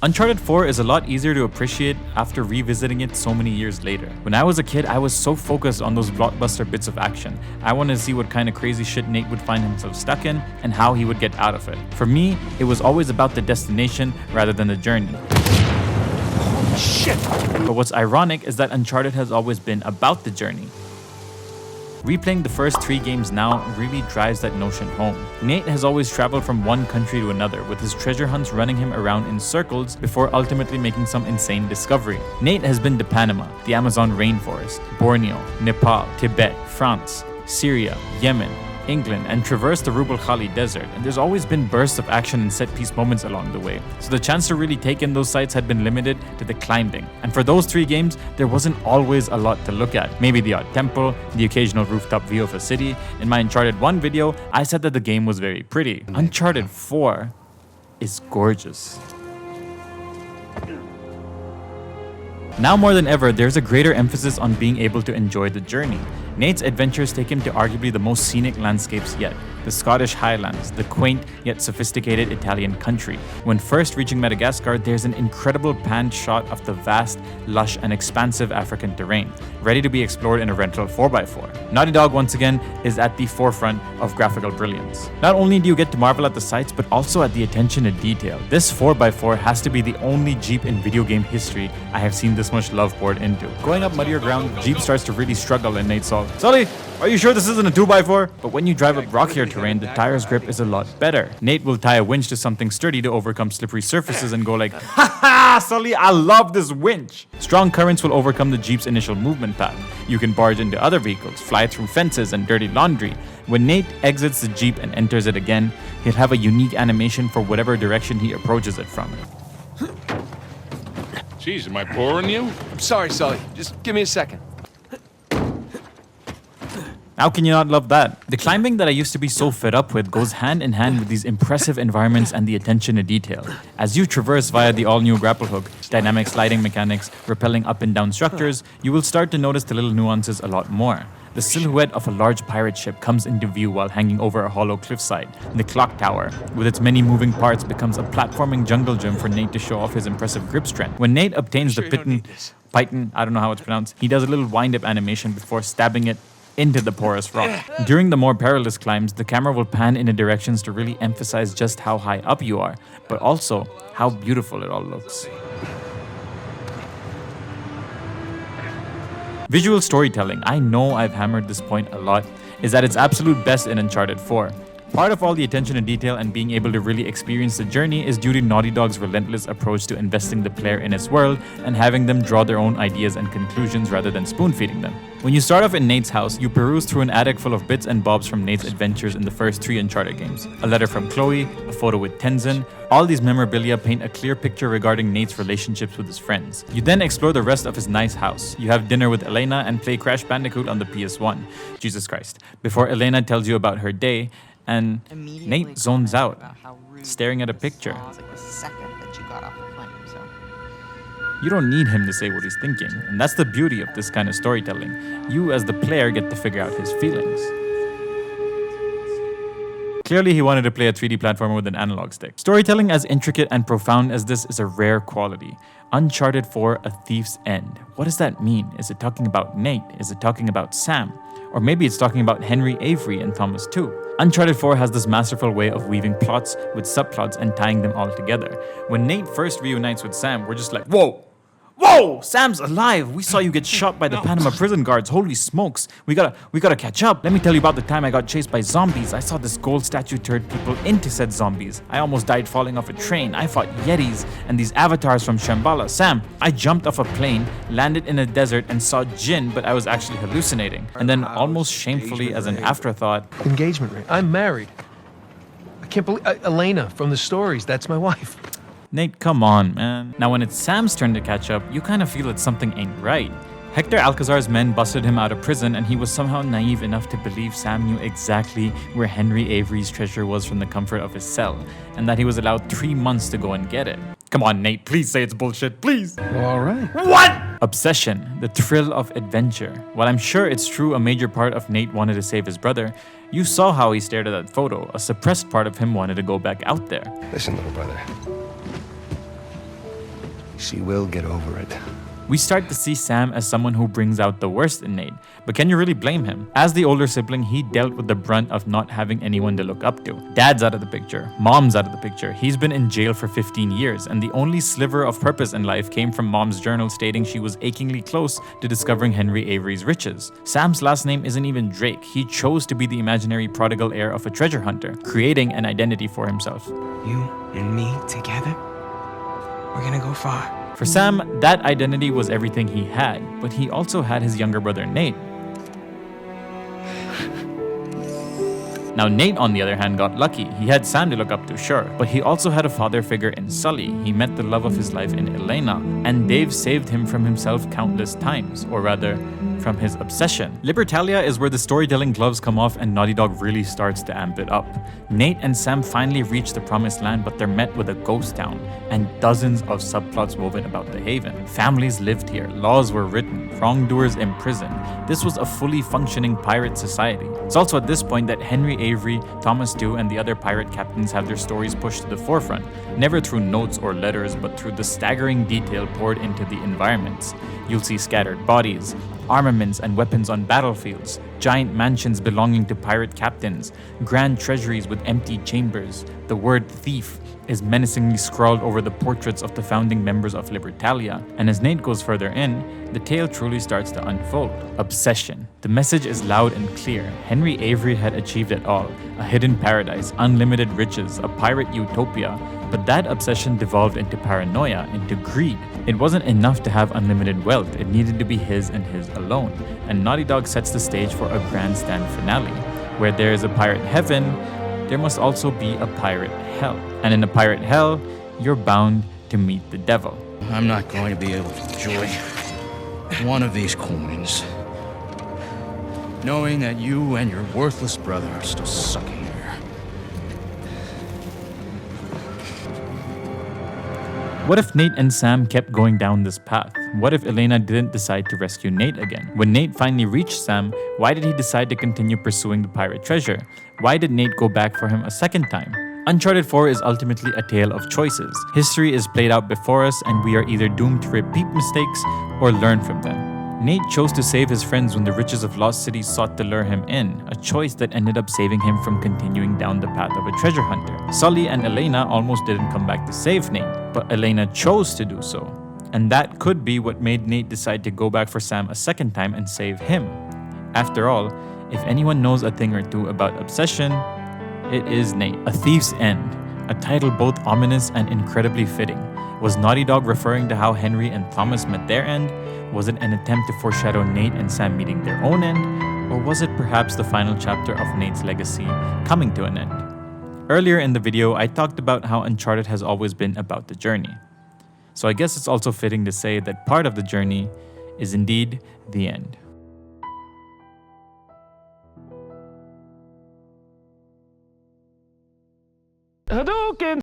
Uncharted 4 is a lot easier to appreciate after revisiting it so many years later. When I was a kid, I was so focused on those blockbuster bits of action. I wanted to see what kind of crazy shit Nate would find himself stuck in and how he would get out of it. For me, it was always about the destination rather than the journey. Shit! But what's ironic is that Uncharted has always been about the journey. Replaying the first 3 games now really drives that notion home. Nate has always traveled from one country to another, with his treasure hunts running him around in circles before ultimately making some insane discovery. Nate has been to Panama, the Amazon rainforest, Borneo, Nepal, Tibet, France, Syria, Yemen, England, and traversed the Rub al Khali desert, and there's always been bursts of action and set-piece moments along the way, so the chance to really take in those sights had been limited to the climbing. And for those 3 games, there wasn't always a lot to look at. Maybe the odd temple, the occasional rooftop view of a city. In my Uncharted 1 video, I said that the game was very pretty. Uncharted 4 is gorgeous. Now more than ever, there's a greater emphasis on being able to enjoy the journey. Nate's adventures take him to arguably the most scenic landscapes yet, the Scottish Highlands, the quaint yet sophisticated Italian country. When first reaching Madagascar, there's an incredible panned shot of the vast, lush, and expansive African terrain, ready to be explored in a rental 4x4. Naughty Dog once again is at the forefront of graphical brilliance. Not only do you get to marvel at the sights, but also at the attention to detail. This 4x4 has to be the only Jeep in video game history I have seen this much love poured into. Going up muddier ground, Jeep starts to really struggle in Nate's all. Sully, are you sure this isn't a 2x4? But when you drive up rockier terrain, the tire's grip is a lot better. Nate will tie a winch to something sturdy to overcome slippery surfaces and go like, "Ha ha, Sully, I love this winch." Strong currents will overcome the Jeep's initial movement path. You can barge into other vehicles, fly through fences and dirty laundry. When Nate exits the Jeep and enters it again, he'll have a unique animation for whatever direction he approaches it from. Jeez, am I boring you? I'm sorry, Sully. Just give me a second. How can you not love that? The climbing that I used to be so fed up with goes hand in hand with these impressive environments and the attention to detail. As you traverse via the all-new grapple hook, dynamic sliding mechanics, rappelling up and down structures, you will start to notice the little nuances a lot more. The silhouette of a large pirate ship comes into view while hanging over a hollow cliffside. The clock tower, with its many moving parts, becomes a platforming jungle gym for Nate to show off his impressive grip strength. When Nate obtains the Python, I don't know how it's pronounced, he does a little wind-up animation before stabbing it into the porous rock. During the more perilous climbs, the camera will pan in directions to really emphasize just how high up you are, but also how beautiful it all looks. Visual storytelling, I know I've hammered this point a lot, is at its absolute best in Uncharted 4. Part of all the attention to detail and being able to really experience the journey is due to Naughty Dog's relentless approach to investing the player in its world and having them draw their own ideas and conclusions rather than spoon-feeding them. When you start off in Nate's house, you peruse through an attic full of bits and bobs from Nate's adventures in the first 3 Uncharted games. A letter from Chloe, a photo with Tenzin, all these memorabilia paint a clear picture regarding Nate's relationships with his friends. You then explore the rest of his nice house. You have dinner with Elena and play Crash Bandicoot on the PS1. Jesus Christ. Before Elena tells you about her day, and Nate zones out, staring at a picture. You don't need him to say what he's thinking, and that's the beauty of this kind of storytelling. You as the player get to figure out his feelings. Clearly he wanted to play a 3D platformer with an analog stick. Storytelling as intricate and profound as this is a rare quality. Uncharted 4: A Thief's End. What does that mean? Is it talking about Nate? Is it talking about Sam? Or maybe it's talking about Henry Avery and Thomas too. Uncharted 4 has this masterful way of weaving plots with subplots and tying them all together. When Nate first reunites with Sam, we're just like, whoa! Whoa! Sam's alive! We saw you get shot by the Panama prison guards. Holy smokes. We gotta catch up. Let me tell you about the time I got chased by zombies. I saw this gold statue turned people into said zombies. I almost died falling off a train. I fought yetis and these avatars from Shambhala. Sam, I jumped off a plane, landed in a desert, and saw Jinn, but I was actually hallucinating. And then almost shamefully as an afterthought, Engagement ring. I'm married. I can't believe... Elena from the stories, that's my wife. Nate, come on, man. Now when it's Sam's turn to catch up, you kind of feel that something ain't right. Hector Alcazar's men busted him out of prison, and he was somehow naive enough to believe Sam knew exactly where Henry Avery's treasure was from the comfort of his cell, and that he was allowed 3 months to go and get it. Come on, Nate, please say it's bullshit, please. All right. What? Obsession, the thrill of adventure. While I'm sure it's true a major part of Nate wanted to save his brother, you saw how he stared at that photo. A suppressed part of him wanted to go back out there. Listen, little brother. She will get over it. We start to see Sam as someone who brings out the worst in Nate, but can you really blame him? As the older sibling, he dealt with the brunt of not having anyone to look up to. Dad's out of the picture, mom's out of the picture, he's been in jail for 15 years, and the only sliver of purpose in life came from mom's journal stating she was achingly close to discovering Henry Avery's riches. Sam's last name isn't even Drake, he chose to be the imaginary prodigal heir of a treasure hunter, creating an identity for himself. You and me together, we're gonna go far. For Sam, that identity was everything he had, but he also had his younger brother Nate. Now Nate, on the other hand, got lucky. He had Sam to look up to, sure, but he also had a father figure in Sully. He met the love of his life in Elena, and Dave saved him from himself countless times, or rather, from his obsession. Libertalia is where the storytelling gloves come off and Naughty Dog really starts to amp it up. Nate and Sam finally reach the promised land, but they're met with a ghost town and dozens of subplots woven about the haven. Families lived here, laws were written, wrongdoers imprisoned. This was a fully functioning pirate society. It's also at this point that Henry Avery, Thomas Tew, and the other pirate captains have their stories pushed to the forefront, never through notes or letters, but through the staggering detail poured into the environments. You'll see scattered bodies, armaments and weapons on battlefields, giant mansions belonging to pirate captains, grand treasuries with empty chambers. The word thief is menacingly scrawled over the portraits of the founding members of Libertalia. And as Nate goes further in, the tale truly starts to unfold. Obsession. The message is loud and clear. Henry Avery had achieved it all. A hidden paradise, unlimited riches, a pirate utopia. But that obsession devolved into paranoia, into greed. It wasn't enough to have unlimited wealth, it needed to be his and his alone. And Naughty Dog sets the stage for a grandstand finale. Where there is a pirate heaven, there must also be a pirate hell. And in a pirate hell, you're bound to meet the devil. I'm not going to be able to enjoy one of these coins, knowing that you and your worthless brother are still sucking air. What if Nate and Sam kept going down this path? What if Elena didn't decide to rescue Nate again? When Nate finally reached Sam, why did he decide to continue pursuing the pirate treasure? Why did Nate go back for him a second time? Uncharted 4 is ultimately a tale of choices. History is played out before us, and we are either doomed to repeat mistakes or learn from them. Nate chose to save his friends when the riches of Lost City sought to lure him in, a choice that ended up saving him from continuing down the path of a treasure hunter. Sully and Elena almost didn't come back to save Nate, but Elena chose to do so. And that could be what made Nate decide to go back for Sam a second time and save him. After all, if anyone knows a thing or two about obsession, it is Nate. A Thief's End, a title both ominous and incredibly fitting. Was Naughty Dog referring to how Henry and Thomas met their end? Was it an attempt to foreshadow Nate and Sam meeting their own end? Or was it perhaps the final chapter of Nate's legacy coming to an end? Earlier in the video, I talked about how Uncharted has always been about the journey. So I guess it's also fitting to say that part of the journey is indeed the end. Hadouken!